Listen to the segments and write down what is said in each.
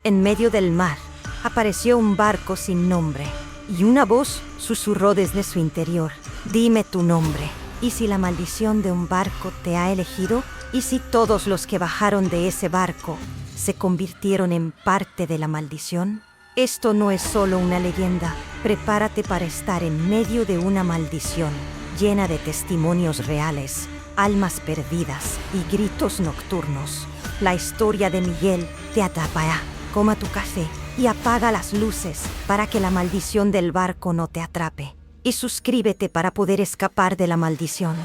En medio del mar, apareció un barco sin nombre, y una voz susurró desde su interior: «Dime tu nombre». ¿Y si la maldición de un barco te ha elegido? ¿Y si todos los que bajaron de ese barco se convirtieron en parte de la maldición? Esto no es solo una leyenda. Prepárate para estar en medio de una maldición llena de testimonios reales, almas perdidas y gritos nocturnos. La historia de Miguel te atrapará. Coma tu café y apaga las luces para que la maldición del barco no te atrape. Y suscríbete para poder escapar de la maldición.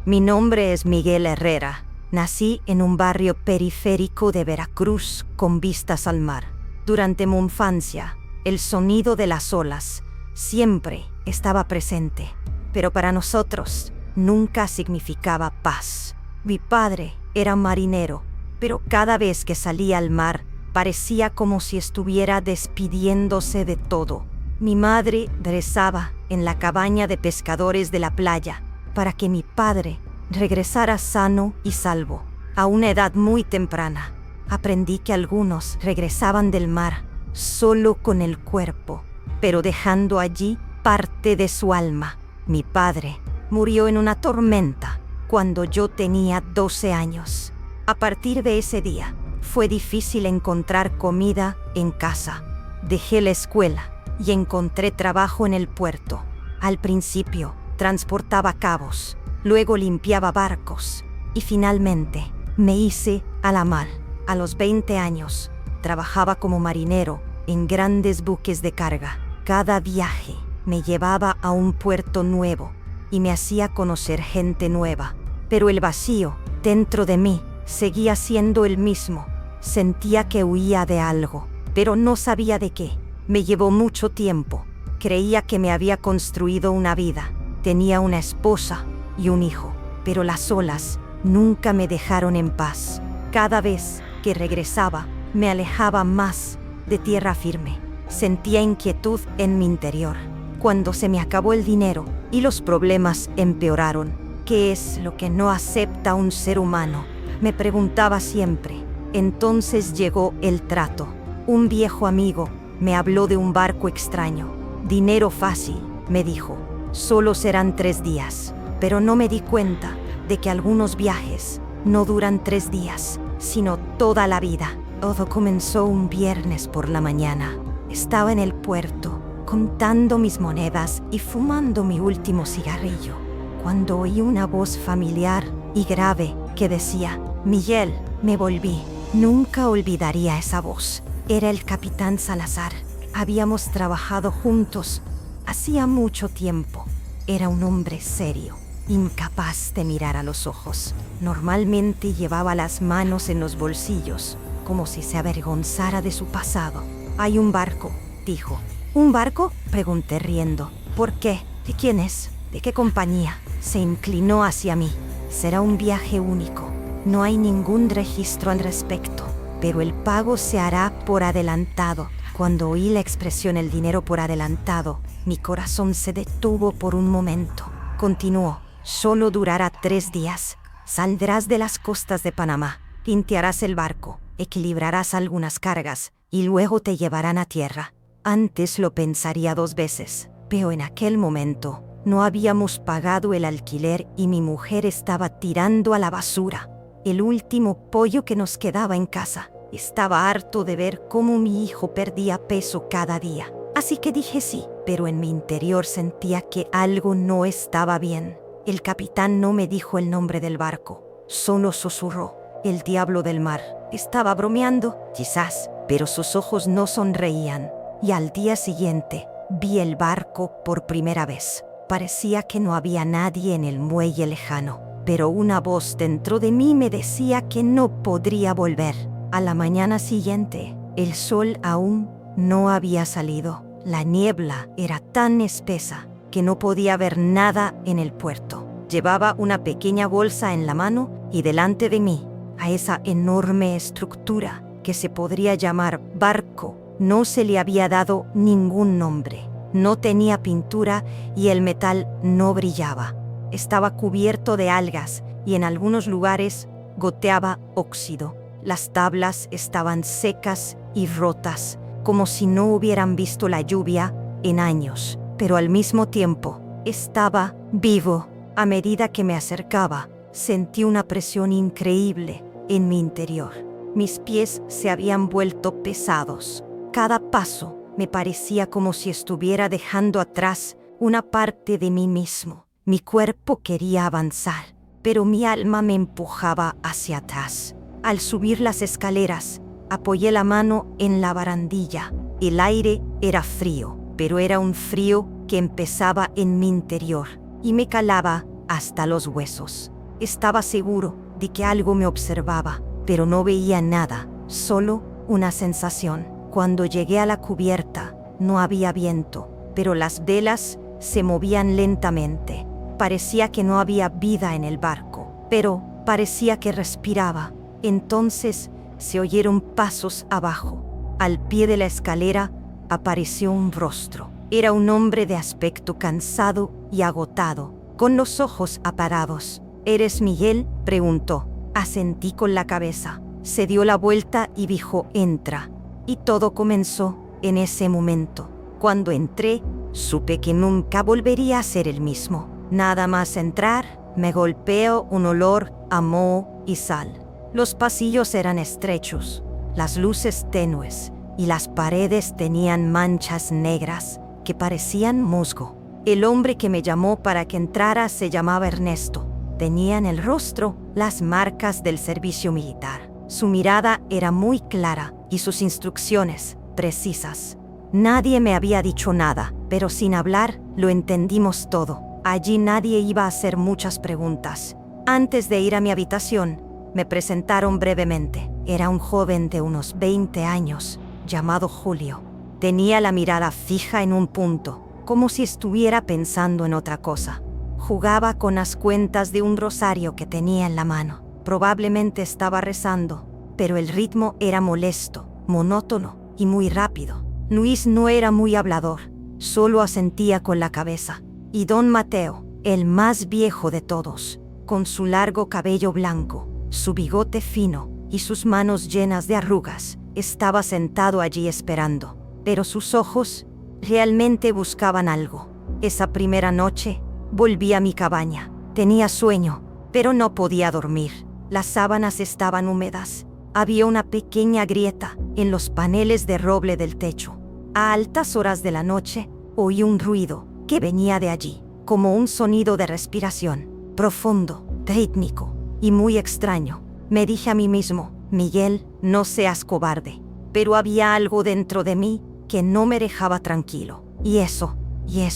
Mi nombre es Miguel Herrera. Nací en un barrio periférico de Veracruz con vistas al mar. Durante mi infancia, el sonido de las olas siempre estaba presente, pero para nosotros nunca significaba paz. Mi padre era marinero, pero cada vez que salía al mar parecía como si estuviera despidiéndose de todo. Mi madre rezaba en la cabaña de pescadores de la playa para que mi padre regresara sano y salvo. A una edad muy temprana, aprendí que algunos regresaban del mar solo con el cuerpo, pero dejando allí parte de su alma. Mi padre murió en una tormenta cuando yo tenía 12 años. A partir de ese día, fue difícil encontrar comida en casa. Dejé la escuela y encontré trabajo en el puerto. Al principio, transportaba cabos, luego limpiaba barcos y finalmente me hice a la mar. A los 20 años, trabajaba como marinero en grandes buques de carga. Cada viaje me llevaba a un puerto nuevo y me hacía conocer gente nueva. Pero el vacío dentro de mí seguía siendo el mismo. Sentía que huía de algo, pero no sabía de qué. Me llevó mucho tiempo. Creía que me había construido una vida. Tenía una esposa y un hijo, pero las olas nunca me dejaron en paz. Cada vez que regresaba, me alejaba más de tierra firme. Sentía inquietud en mi interior. Cuando se me acabó el dinero y los problemas empeoraron, ¿qué es lo que no acepta un ser humano?, me preguntaba siempre. Entonces llegó el trato. Un viejo amigo me habló de un barco extraño. Dinero fácil, me dijo. Solo serán 3 días. Pero no me di cuenta de que algunos viajes no duran 3 días, sino toda la vida. Todo comenzó un viernes por la mañana. Estaba en el puerto, contando mis monedas y fumando mi último cigarrillo, cuando oí una voz familiar y grave que decía: «Miguel». Me volví. Nunca olvidaría esa voz. Era el capitán Salazar. Habíamos trabajado juntos hacía mucho tiempo. Era un hombre serio, incapaz de mirar a los ojos. Normalmente llevaba las manos en los bolsillos, como si se avergonzara de su pasado. «Hay un barco», dijo. «¿Un barco?», pregunté riendo. «¿Por qué? ¿De quién es? ¿De qué compañía?». Se inclinó hacia mí. «Será un viaje único. No hay ningún registro al respecto, pero el pago se hará por adelantado». Cuando oí la expresión «el dinero por adelantado», mi corazón se detuvo por un momento. Continuó: «Solo durará 3 días. Saldrás de las costas de Panamá, limpiarás el barco, equilibrarás algunas cargas y luego te llevarán a tierra». Antes lo pensaría 2 veces, pero en aquel momento no habíamos pagado el alquiler y mi mujer estaba tirando a la basura el último pollo que nos quedaba en casa. Estaba harto de ver cómo mi hijo perdía peso cada día. Así que dije sí, pero en mi interior sentía que algo no estaba bien. El capitán no me dijo el nombre del barco, solo susurró: «El diablo del mar». Estaba bromeando, quizás, pero sus ojos no sonreían. Y al día siguiente, vi el barco por primera vez. Parecía que no había nadie en el muelle lejano, pero una voz dentro de mí me decía que no podría volver. A la mañana siguiente, el sol aún no había salido. La niebla era tan espesa que no podía ver nada en el puerto. Llevaba una pequeña bolsa en la mano y delante de mí, a esa enorme estructura que se podría llamar barco, no se le había dado ningún nombre. No tenía pintura y el metal no brillaba. Estaba cubierto de algas y en algunos lugares goteaba óxido. Las tablas estaban secas y rotas, como si no hubieran visto la lluvia en años, pero al mismo tiempo estaba vivo. A medida que me acercaba, sentí una presión increíble en mi interior. Mis pies se habían vuelto pesados. Cada paso me parecía como si estuviera dejando atrás una parte de mí mismo. Mi cuerpo quería avanzar, pero mi alma me empujaba hacia atrás. Al subir las escaleras, apoyé la mano en la barandilla. El aire era frío, pero era un frío que empezaba en mi interior y me calaba hasta los huesos. Estaba seguro de que algo me observaba, pero no veía nada, solo una sensación. Cuando llegué a la cubierta, no había viento, pero las velas se movían lentamente. Parecía que no había vida en el barco, pero parecía que respiraba. Entonces se oyeron pasos abajo. Al pie de la escalera apareció un rostro. Era un hombre de aspecto cansado y agotado, con los ojos apagados. ¿Eres Miguel?, preguntó. Asentí con la cabeza. Se dio la vuelta y dijo: entra. Y todo comenzó en ese momento. Cuando entré, supe que nunca volvería a ser el mismo. Nada más entrar, me golpeó un olor a moho y sal. Los pasillos eran estrechos, las luces tenues y las paredes tenían manchas negras que parecían musgo. El hombre que me llamó para que entrara se llamaba Ernesto. Tenía en el rostro las marcas del servicio militar. Su mirada era muy clara y sus instrucciones precisas. Nadie me había dicho nada, pero sin hablar lo entendimos todo. Allí nadie iba a hacer muchas preguntas. Antes de ir a mi habitación, me presentaron brevemente. Era un joven de unos 20 años, llamado Julio. Tenía la mirada fija en un punto, como si estuviera pensando en otra cosa. Jugaba con las cuentas de un rosario que tenía en la mano. Probablemente estaba rezando, pero el ritmo era molesto, monótono y muy rápido. Luis no era muy hablador, solo asentía con la cabeza. Y don Mateo, el más viejo de todos, con su largo cabello blanco, su bigote fino y sus manos llenas de arrugas, estaba sentado allí esperando. Pero sus ojos realmente buscaban algo. Esa primera noche, volví a mi cabaña. Tenía sueño, pero no podía dormir. Las sábanas estaban húmedas. Había una pequeña grieta en los paneles de roble del techo. A altas horas de la noche, oí un ruido que venía de allí, como un sonido de respiración, profundo, rítmico y muy extraño. Me dije a mí mismo: Miguel, no seas cobarde. Pero había algo dentro de mí que no me dejaba tranquilo. Y eso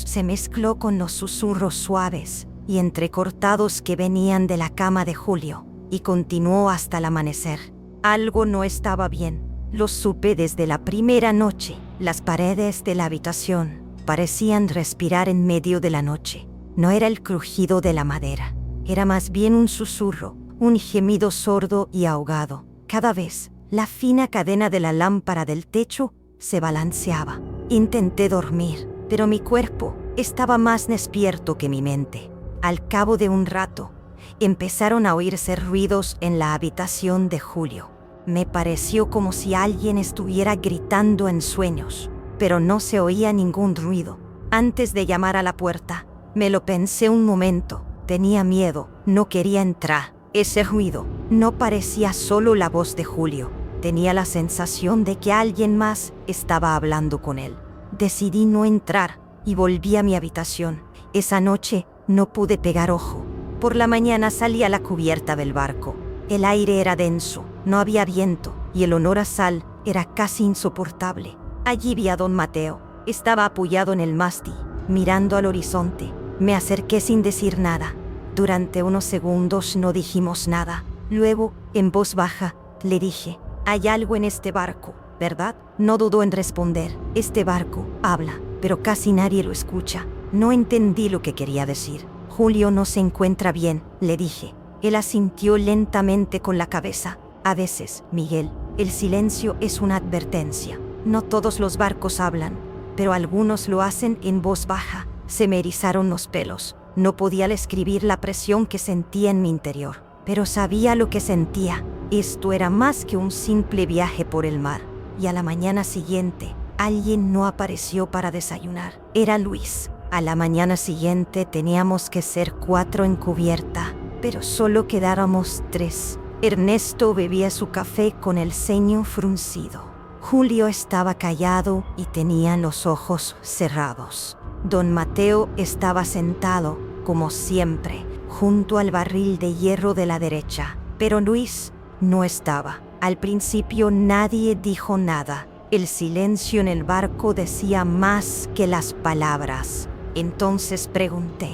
se mezcló con los susurros suaves y entrecortados que venían de la cama de Julio, y continuó hasta el amanecer. Algo no estaba bien. Lo supe desde la primera noche. Las paredes de la habitación parecían respirar en medio de la noche. No era el crujido de la madera, era más bien un susurro, un gemido sordo y ahogado. Cada vez, la fina cadena de la lámpara del techo se balanceaba. Intenté dormir, pero mi cuerpo estaba más despierto que mi mente. Al cabo de un rato, empezaron a oírse ruidos en la habitación de Julio. Me pareció como si alguien estuviera gritando en sueños, pero no se oía ningún ruido. Antes de llamar a la puerta, me lo pensé un momento. Tenía miedo, no quería entrar. Ese ruido no parecía solo la voz de Julio. Tenía la sensación de que alguien más estaba hablando con él. Decidí no entrar y volví a mi habitación. Esa noche no pude pegar ojo. Por la mañana salí a la cubierta del barco. El aire era denso, no había viento y el olor a sal era casi insoportable. Allí vi a don Mateo. Estaba apoyado en el mástil, mirando al horizonte. Me acerqué sin decir nada. Durante unos segundos no dijimos nada. Luego, en voz baja, le dije: «Hay algo en este barco, ¿verdad?». No dudó en responder: «Este barco habla, pero casi nadie lo escucha». No entendí lo que quería decir. «Julio no se encuentra bien», le dije. Él asintió lentamente con la cabeza. «A veces, Miguel, el silencio es una advertencia. No todos los barcos hablan, pero algunos lo hacen en voz baja». Se me erizaron los pelos. No podía describir la presión que sentía en mi interior. pero sabía lo que sentía. Esto era más que un simple viaje por el mar. Y a la mañana siguiente, alguien no apareció para desayunar. Era Luis. A la mañana siguiente teníamos que ser 4 en cubierta, pero solo quedáramos 3. Ernesto bebía su café con el ceño fruncido. Julio estaba callado y tenía los ojos cerrados. Don Mateo estaba sentado, como siempre, junto al barril de hierro de la derecha, pero Luis no estaba. Al principio nadie dijo nada. El silencio en el barco decía más que las palabras. Entonces pregunté,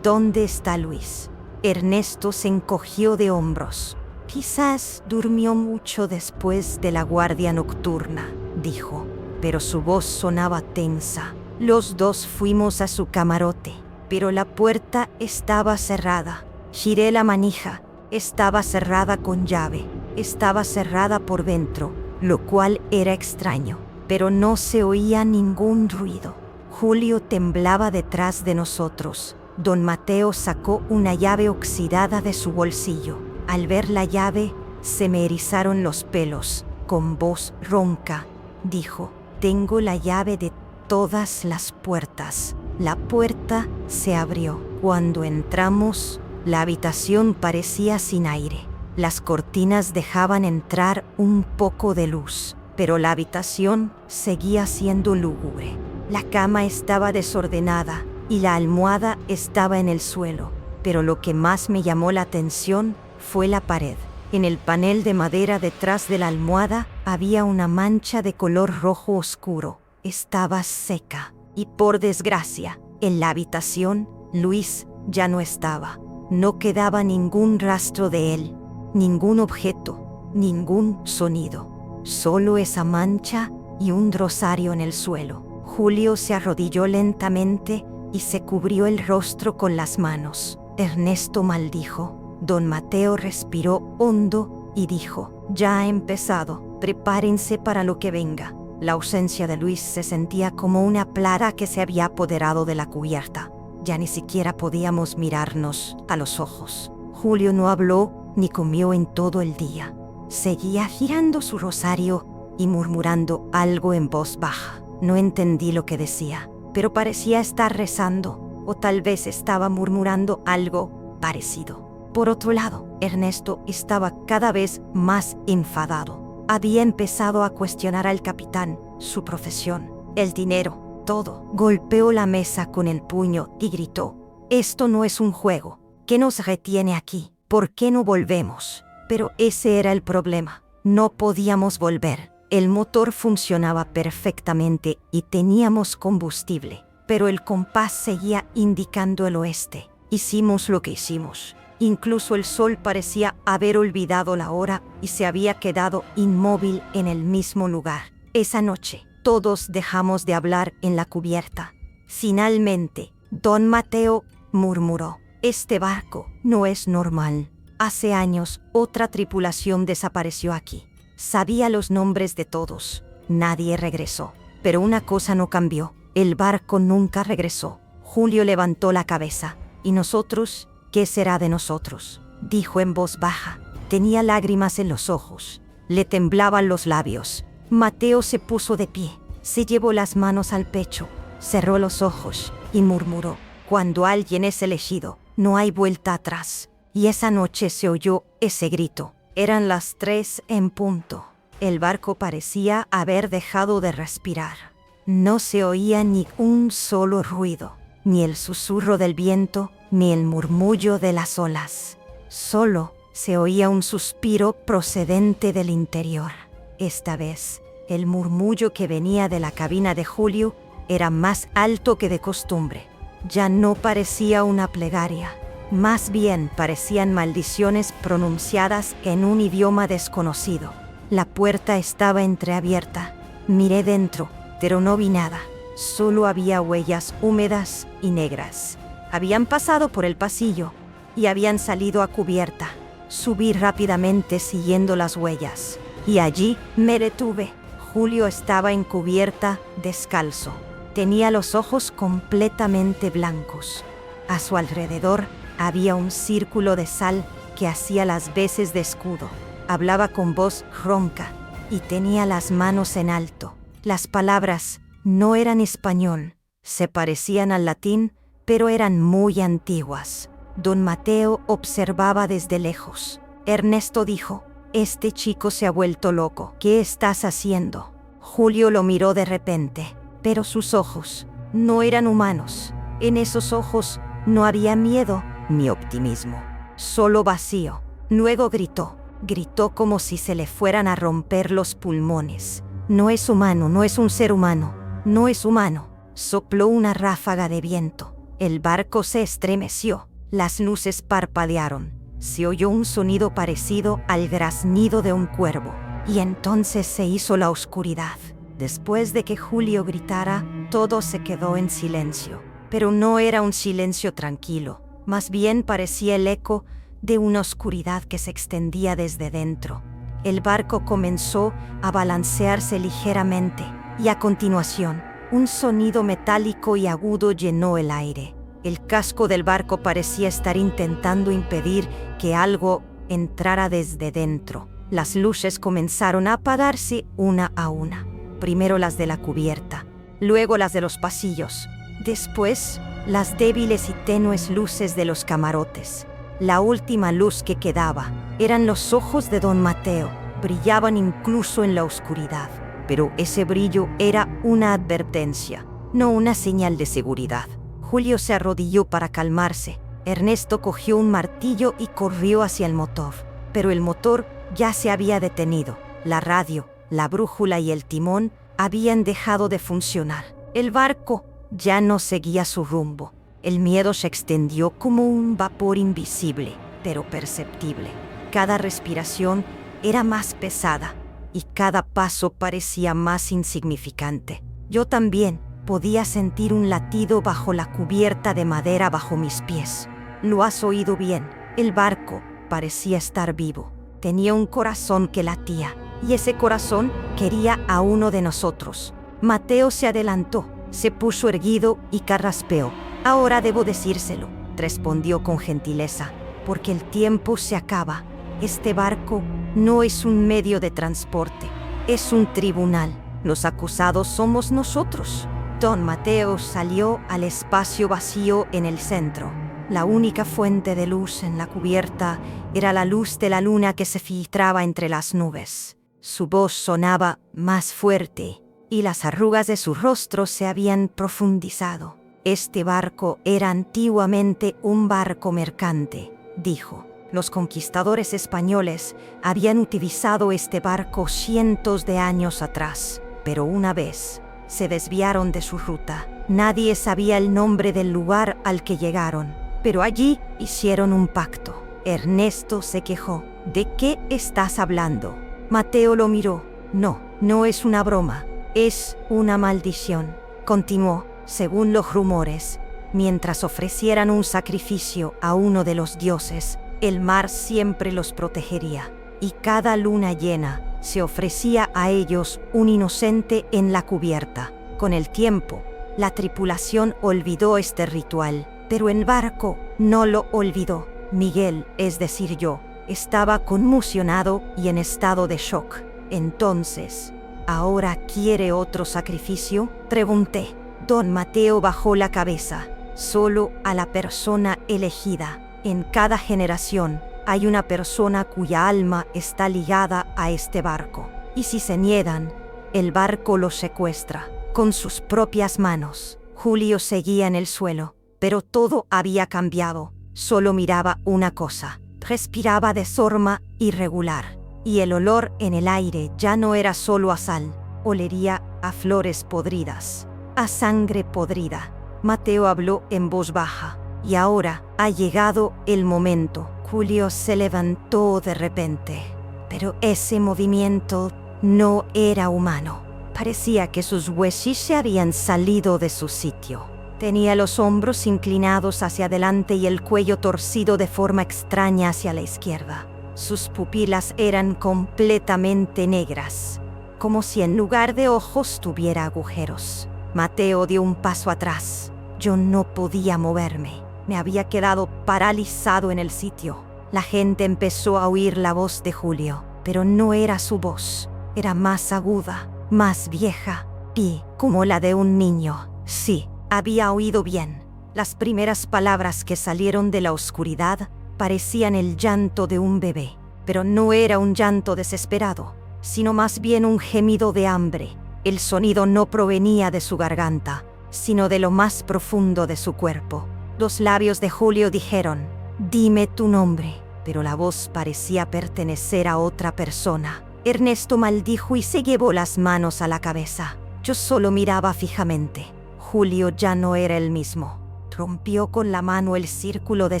¿dónde está Luis? Ernesto se encogió de hombros. Quizás durmió mucho después de la guardia nocturna, dijo, pero su voz sonaba tensa. Los dos fuimos a su camarote, pero la puerta estaba cerrada. Giré la manija. Estaba cerrada con llave. Estaba cerrada por dentro, lo cual era extraño, pero no se oía ningún ruido. Julio temblaba detrás de nosotros. Don Mateo sacó una llave oxidada de su bolsillo. Al ver la llave, se me erizaron los pelos. Con voz ronca, dijo, tengo la llave de todas las puertas. La puerta se abrió. Cuando entramos, la habitación parecía sin aire. Las cortinas dejaban entrar un poco de luz, pero la habitación seguía siendo lúgubre. La cama estaba desordenada y la almohada estaba en el suelo, pero lo que más me llamó la atención fue la pared. En el panel de madera detrás de la almohada había una mancha de color rojo oscuro. Estaba seca y, por desgracia, en la habitación, Luis ya no estaba. No quedaba ningún rastro de él, ningún objeto, ningún sonido. Solo esa mancha y un rosario en el suelo. Julio se arrodilló lentamente y se cubrió el rostro con las manos. Ernesto maldijo. Don Mateo respiró hondo y dijo, ya ha empezado, prepárense para lo que venga. La ausencia de Luis se sentía como una plaga que se había apoderado de la cubierta. Ya ni siquiera podíamos mirarnos a los ojos. Julio no habló ni comió en todo el día. Seguía girando su rosario y murmurando algo en voz baja. No entendí lo que decía, pero parecía estar rezando, o tal vez estaba murmurando algo parecido. Por otro lado, Ernesto estaba cada vez más enfadado. Había empezado a cuestionar al capitán, su profesión, el dinero, todo. Golpeó la mesa con el puño y gritó, «Esto no es un juego. ¿Qué nos retiene aquí? ¿Por qué no volvemos?» Pero ese era el problema. No podíamos volver. El motor funcionaba perfectamente y teníamos combustible, pero el compás seguía indicando el oeste. Hicimos lo que hicimos. Incluso el sol parecía haber olvidado la hora y se había quedado inmóvil en el mismo lugar. Esa noche, todos dejamos de hablar en la cubierta. Finalmente, don Mateo murmuró, «Este barco no es normal. Hace años, otra tripulación desapareció aquí. Sabía los nombres de todos. Nadie regresó. Pero una cosa no cambió. El barco nunca regresó». Julio levantó la cabeza. «¿Y nosotros? ¿Qué será de nosotros?», dijo en voz baja. Tenía lágrimas en los ojos. Le temblaban los labios. Mateo se puso de pie. Se llevó las manos al pecho. Cerró los ojos y murmuró, «Cuando alguien es elegido, no hay vuelta atrás». Y esa noche se oyó ese grito. Eran las 3 en punto. El barco parecía haber dejado de respirar. No se oía ni un solo ruido, ni el susurro del viento, ni el murmullo de las olas. Solo se oía un suspiro procedente del interior. Esta vez, el murmullo que venía de la cabina de Julio era más alto que de costumbre. Ya no parecía una plegaria. Más bien parecían maldiciones pronunciadas en un idioma desconocido. La puerta estaba entreabierta. Miré dentro, pero no vi nada. Solo había huellas húmedas y negras. Habían pasado por el pasillo y habían salido a cubierta. Subí rápidamente siguiendo las huellas. Y allí me detuve. Julio estaba en cubierta, descalzo. Tenía los ojos completamente blancos. A su alrededor había un círculo de sal que hacía las veces de escudo. Hablaba con voz ronca y tenía las manos en alto. Las palabras no eran español, se parecían al latín, pero eran muy antiguas. Don Mateo observaba desde lejos. Ernesto dijo: «Este chico se ha vuelto loco. ¿Qué estás haciendo?» Julio lo miró de repente, pero sus ojos no eran humanos. En esos ojos no había miedo ni optimismo, solo vacío. Luego gritó como si se le fueran a romper los pulmones. «No es humano, no es un ser humano, no es humano». Sopló una ráfaga de viento. El barco se estremeció, las luces parpadearon. Se oyó un sonido parecido al graznido de un cuervo, y entonces se hizo la oscuridad. Después de que Julio gritara, todo se quedó en silencio. Pero no era un silencio tranquilo, más bien parecía el eco de una oscuridad que se extendía desde dentro. El barco comenzó a balancearse ligeramente, y a continuación, un sonido metálico y agudo llenó el aire. El casco del barco parecía estar intentando impedir que algo entrara desde dentro. Las luces comenzaron a apagarse una a una. Primero las de la cubierta, luego las de los pasillos, después las débiles y tenues luces de los camarotes. La última luz que quedaba eran los ojos de don Mateo. Brillaban incluso en la oscuridad, pero ese brillo era una advertencia, no una señal de seguridad. Julio se arrodilló para calmarse. Ernesto cogió un martillo y corrió hacia el motor, pero el motor ya se había detenido. La radio, la brújula y el timón habían dejado de funcionar. El barco ya no seguía su rumbo. El miedo se extendió como un vapor invisible, pero perceptible. Cada respiración era más pesada y cada paso parecía más insignificante. Yo también podía sentir un latido bajo la cubierta de madera bajo mis pies. Lo has oído bien. El barco parecía estar vivo. Tenía un corazón que latía, y ese corazón quería a uno de nosotros. Mateo se adelantó, se puso erguido y carraspeó. «Ahora debo decírselo», respondió con gentileza, «porque el tiempo se acaba. Este barco no es un medio de transporte, es un tribunal. Los acusados somos nosotros». Don Mateo salió al espacio vacío en el centro. La única fuente de luz en la cubierta era la luz de la luna que se filtraba entre las nubes. Su voz sonaba más fuerte y las arrugas de su rostro se habían profundizado. «Este barco era antiguamente un barco mercante», dijo. «Los conquistadores españoles habían utilizado este barco cientos de años atrás, pero una vez se desviaron de su ruta. Nadie sabía el nombre del lugar al que llegaron, pero allí hicieron un pacto». Ernesto se quejó. «¿De qué estás hablando?» Mateo lo miró. No es una broma, es una maldición», continuó. «Según los rumores, mientras ofrecieran un sacrificio a uno de los dioses, el mar siempre los protegería, y cada luna llena se ofrecía a ellos un inocente en la cubierta. Con el tiempo, la tripulación olvidó este ritual, pero el barco no lo olvidó. Miguel, es decir yo, estaba conmocionado y en estado de shock. Entonces, ¿ahora quiere otro sacrificio?», pregunté. Don Mateo bajó la cabeza. «Solo a la persona elegida. En cada generación hay una persona cuya alma está ligada a este barco. Y si se niegan, el barco los secuestra con sus propias manos». Julio seguía en el suelo, pero todo había cambiado. Solo miraba una cosa. Respiraba de forma irregular, y el olor en el aire ya no era solo a sal. Olería a flores podridas, a sangre podrida. Mateo habló en voz baja. «Y ahora ha llegado el momento». Julio se levantó de repente, pero ese movimiento no era humano. Parecía que sus huesos se habían salido de su sitio. Tenía los hombros inclinados hacia adelante y el cuello torcido de forma extraña hacia la izquierda. Sus pupilas eran completamente negras, como si en lugar de ojos tuviera agujeros. Mateo dio un paso atrás. Yo no podía moverme. Me había quedado paralizado en el sitio. La gente empezó a oír la voz de Julio, pero no era su voz. Era más aguda, más vieja, y como la de un niño. Sí, había oído bien. Las primeras palabras que salieron de la oscuridad parecían el llanto de un bebé, pero no era un llanto desesperado, sino más bien un gemido de hambre. El sonido no provenía de su garganta, sino de lo más profundo de su cuerpo. Los labios de Julio dijeron: «Dime tu nombre», pero la voz parecía pertenecer a otra persona. Ernesto maldijo y se llevó las manos a la cabeza. Yo solo miraba fijamente. Julio ya no era el mismo. Rompió con la mano el círculo de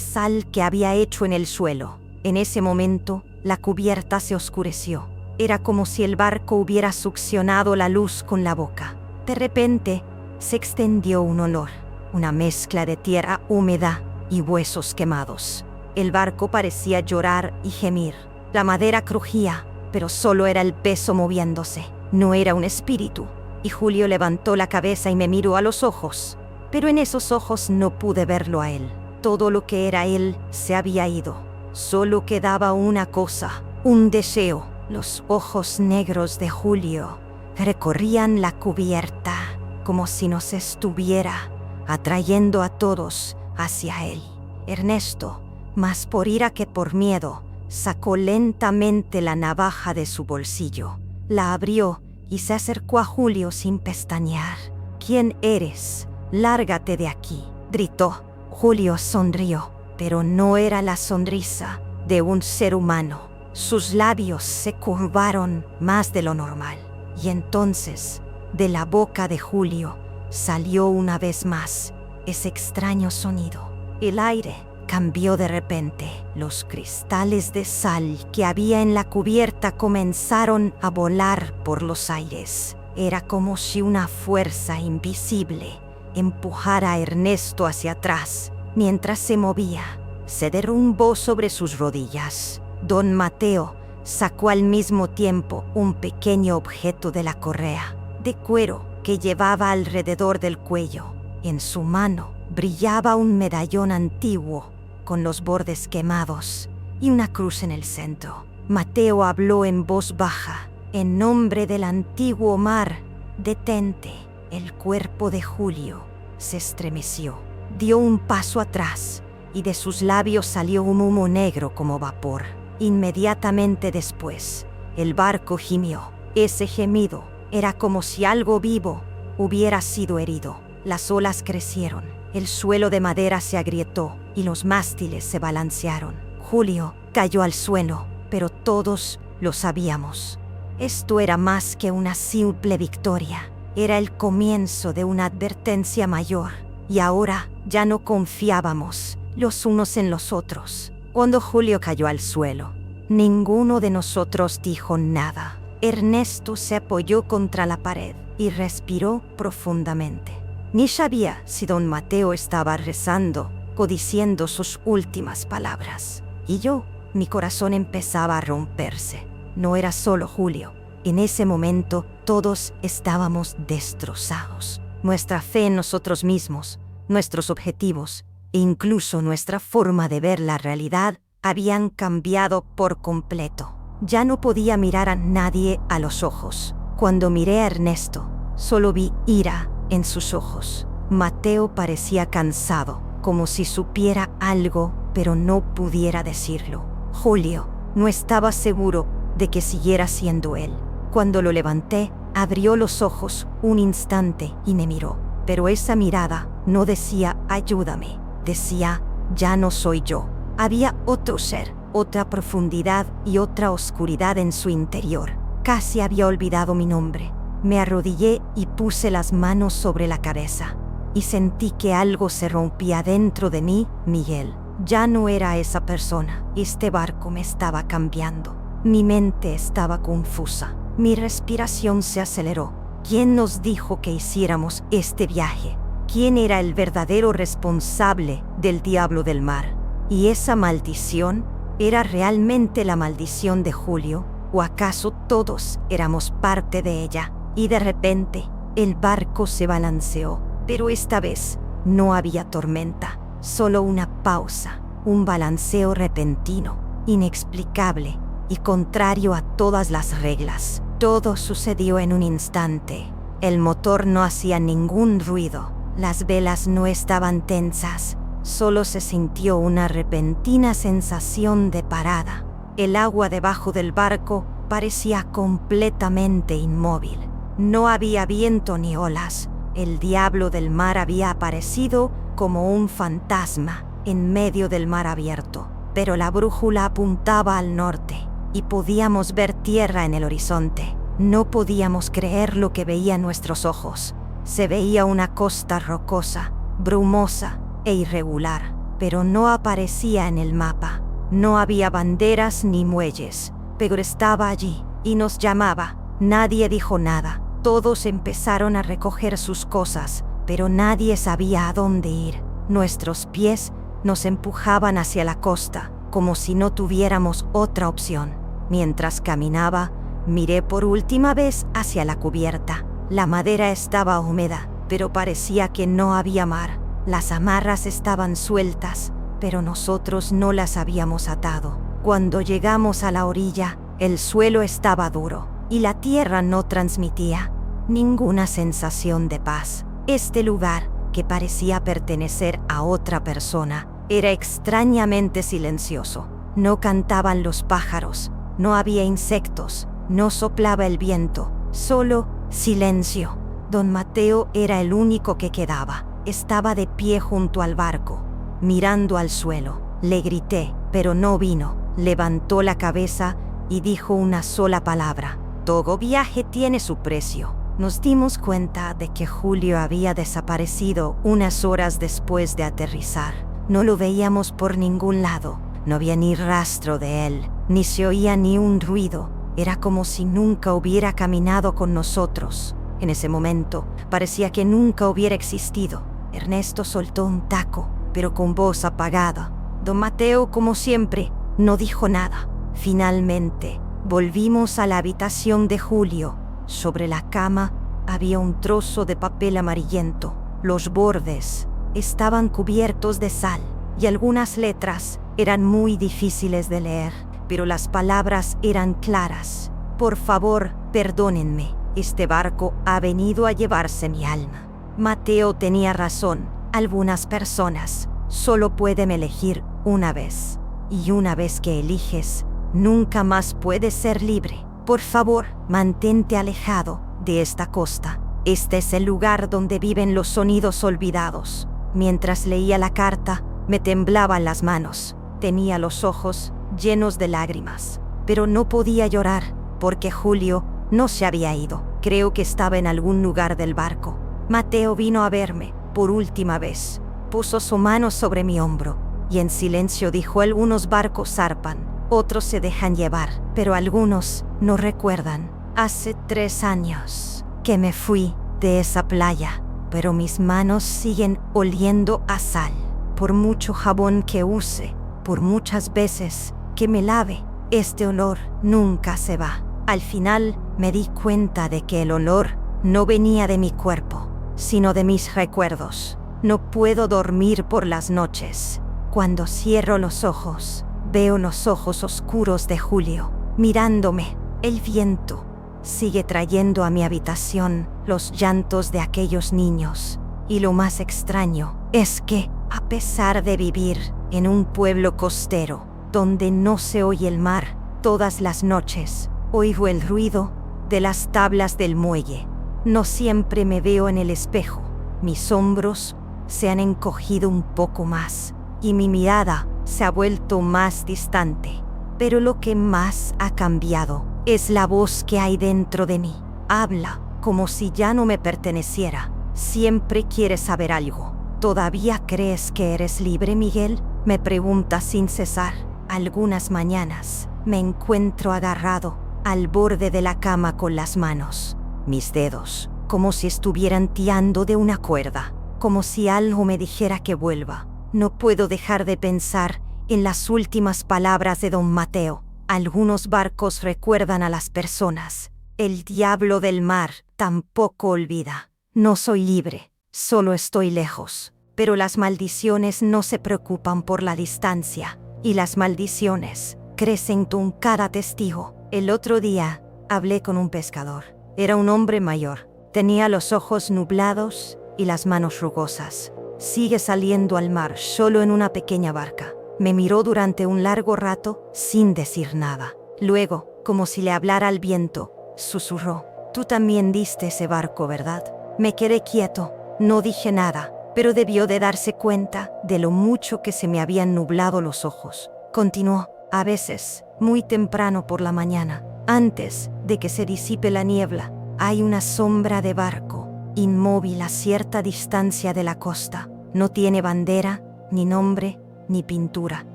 sal que había hecho en el suelo. En ese momento, la cubierta se oscureció. Era como si el barco hubiera succionado la luz con la boca. De repente, se extendió un olor, una mezcla de tierra húmeda y huesos quemados. El barco parecía llorar y gemir. La madera crujía, pero solo era el peso moviéndose. No era un espíritu. Y Julio levantó la cabeza y me miró a los ojos. Pero en esos ojos no pude verlo a él. Todo lo que era él se había ido. Solo quedaba una cosa, un deseo. Los ojos negros de Julio recorrían la cubierta como si nos estuviera atrayendo a todos hacia él. Ernesto, más por ira que por miedo, sacó lentamente la navaja de su bolsillo. La abrió y se acercó a Julio sin pestañear. «¿Quién eres? Lárgate de aquí», gritó. Julio sonrió, pero no era la sonrisa de un ser humano. Sus labios se curvaron más de lo normal. Y entonces, de la boca de Julio, salió una vez más ese extraño sonido. El aire cambió de repente. Los cristales de sal que había en la cubierta comenzaron a volar por los aires. Era como si una fuerza invisible empujara a Ernesto hacia atrás. Mientras se movía, se derrumbó sobre sus rodillas. Don Mateo sacó al mismo tiempo un pequeño objeto de la correa de cuero que llevaba alrededor del cuello. En su mano brillaba un medallón antiguo con los bordes quemados y una cruz en el centro. Mateo habló en voz baja: «En nombre del antiguo mar, detente». El cuerpo de Julio se estremeció. Dio un paso atrás y de sus labios salió un humo negro como vapor. Inmediatamente después, el barco gimió. Ese gemido era como si algo vivo hubiera sido herido. Las olas crecieron, el suelo de madera se agrietó y los mástiles se balancearon. Julio cayó al suelo, pero todos lo sabíamos. Esto era más que una simple victoria. Era el comienzo de una advertencia mayor. Y ahora ya no confiábamos los unos en los otros. Cuando Julio cayó al suelo, ninguno de nosotros dijo nada. Ernesto se apoyó contra la pared y respiró profundamente. Ni sabía si don Mateo estaba rezando o diciendo sus últimas palabras. Y yo, mi corazón empezaba a romperse. No era solo Julio. En ese momento, todos estábamos destrozados. Nuestra fe en nosotros mismos, nuestros objetivos e incluso nuestra forma de ver la realidad habían cambiado por completo. Ya no podía mirar a nadie a los ojos. Cuando miré a Ernesto, solo vi ira en sus ojos. Mateo parecía cansado, como si supiera algo, pero no pudiera decirlo. Julio no estaba seguro de que siguiera siendo él. Cuando lo levanté, abrió los ojos un instante y me miró. Pero esa mirada no decía «ayúdame», decía «ya no soy yo». Había otro ser, otra profundidad y otra oscuridad en su interior. Casi había olvidado mi nombre. Me arrodillé y puse las manos sobre la cabeza. Y sentí que algo se rompía dentro de mí. Miguel, ya no era esa persona. Este barco me estaba cambiando. Mi mente estaba confusa. Mi respiración se aceleró. ¿Quién nos dijo que hiciéramos este viaje? ¿Quién era el verdadero responsable del diablo del mar? ¿Y esa maldición era realmente la maldición de Julio? ¿O acaso todos éramos parte de ella? Y de repente, el barco se balanceó, pero esta vez no había tormenta, solo una pausa. un balanceo repentino, inexplicable y contrario a todas las reglas. Todo sucedió en un instante. El motor no hacía ningún ruido, las velas no estaban tensas, solo se sintió una repentina sensación de parada. El agua debajo del barco parecía completamente inmóvil. No había viento ni olas. El diablo del mar había aparecido como un fantasma en medio del mar abierto, pero la brújula apuntaba al norte y podíamos ver tierra en el horizonte. No podíamos creer lo que veían nuestros ojos. Se veía una costa rocosa, brumosa e irregular, pero no aparecía en el mapa. No había banderas ni muelles, pero estaba allí y nos llamaba. Nadie dijo nada. Todos empezaron a recoger sus cosas, pero nadie sabía a dónde ir. Nuestros pies nos empujaban hacia la costa, como si no tuviéramos otra opción. Mientras caminaba, miré por última vez hacia la cubierta. La madera estaba húmeda, pero parecía que no había mar. Las amarras estaban sueltas, pero nosotros no las habíamos atado. Cuando llegamos a la orilla, el suelo estaba duro y la tierra no transmitía ninguna sensación de paz. Este lugar, que parecía pertenecer a otra persona, era extrañamente silencioso. No cantaban los pájaros, no había insectos, no soplaba el viento, solo silencio. Don Mateo era el único que quedaba. Estaba de pie junto al barco, mirando al suelo. Le grité, pero no vino. Levantó la cabeza y dijo una sola palabra: todo viaje tiene su precio. Nos dimos cuenta de que Julio había desaparecido unas horas después de aterrizar. No lo veíamos por ningún lado. No había ni rastro de él, ni se oía ni un ruido. Era como si nunca hubiera caminado con nosotros. En ese momento, parecía que nunca hubiera existido. Ernesto soltó un taco, pero con voz apagada. Don Mateo, como siempre, no dijo nada. Finalmente, volvimos a la habitación de Julio. Sobre la cama había un trozo de papel amarillento. Los bordes estaban cubiertos de sal y algunas letras eran muy difíciles de leer, pero las palabras eran claras. Por favor, perdónenme. Este barco ha venido a llevarse mi alma. Mateo tenía razón. Algunas personas solo pueden elegir una vez. Y una vez que eliges, nunca más puedes ser libre. Por favor, mantente alejado de esta costa. Este es el lugar donde viven los sonidos olvidados. Mientras leía la carta, me temblaban las manos. Tenía los ojos llenos de lágrimas, pero no podía llorar porque Julio no se había ido. Creo que estaba en algún lugar del barco. Mateo vino a verme por última vez. Puso su mano sobre mi hombro y en silencio dijo: algunos barcos zarpan. Otros se dejan llevar, pero algunos no recuerdan. Hace 3 años que me fui de esa playa, pero mis manos siguen oliendo a sal. Por mucho jabón que use, por muchas veces que me lave, este olor nunca se va. Al final me di cuenta de que el olor no venía de mi cuerpo, sino de mis recuerdos. No puedo dormir por las noches. Cuando cierro los ojos, veo los ojos oscuros de Julio, mirándome. El viento sigue trayendo a mi habitación los llantos de aquellos niños. Y lo más extraño es que, a pesar de vivir en un pueblo costero, donde no se oye el mar, todas las noches oigo el ruido de las tablas del muelle. No siempre me veo en el espejo. Mis hombros se han encogido un poco más y mi mirada se ha vuelto más distante. Pero lo que más ha cambiado es la voz que hay dentro de mí. Habla como si ya no me perteneciera. Siempre quiere saber algo. ¿Todavía crees que eres libre, Miguel?, me pregunta sin cesar. Algunas mañanas me encuentro agarrado al borde de la cama con las manos. Mis dedos, como si estuvieran tirando de una cuerda, como si algo me dijera que vuelva. No puedo dejar de pensar en las últimas palabras de don Mateo. Algunos barcos recuerdan a las personas. El diablo del mar tampoco olvida. No soy libre, solo estoy lejos. pero las maldiciones no se preocupan por la distancia, y las maldiciones crecen con cada testigo. El otro día hablé con un pescador. Era un hombre mayor. Tenía los ojos nublados y las manos rugosas. Sigue saliendo al mar solo en una pequeña barca. Me miró durante un largo rato sin decir nada. Luego, como si le hablara al viento, susurró: «Tú también diste ese barco, ¿verdad?». Me quedé quieto, no dije nada, pero debió de darse cuenta de lo mucho que se me habían nublado los ojos. Continuó: «A veces, muy temprano por la mañana, antes de que se disipe la niebla, hay una sombra de barco, inmóvil a cierta distancia de la costa. No tiene bandera, ni nombre, ni pintura,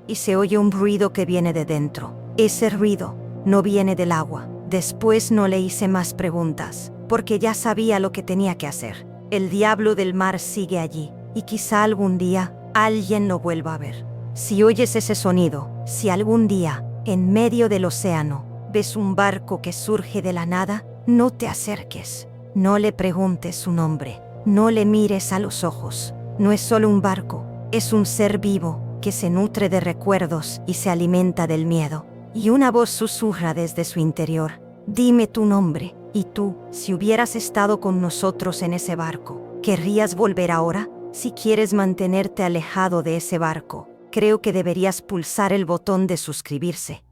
y se oye un ruido que viene de dentro. Ese ruido no viene del agua». Después no le hice más preguntas, porque ya sabía lo que tenía que hacer. El diablo del mar sigue allí, y quizá algún día alguien lo vuelva a ver. Si oyes ese sonido, si algún día, en medio del océano, ves un barco que surge de la nada, no te acerques. No le preguntes su nombre, no le mires a los ojos. No es solo un barco, es un ser vivo que se nutre de recuerdos y se alimenta del miedo. Y una voz susurra desde su interior: «Dime tu nombre». Y tú, si hubieras estado con nosotros en ese barco, ¿querrías volver ahora? Si quieres mantenerte alejado de ese barco, creo que deberías pulsar el botón de suscribirse.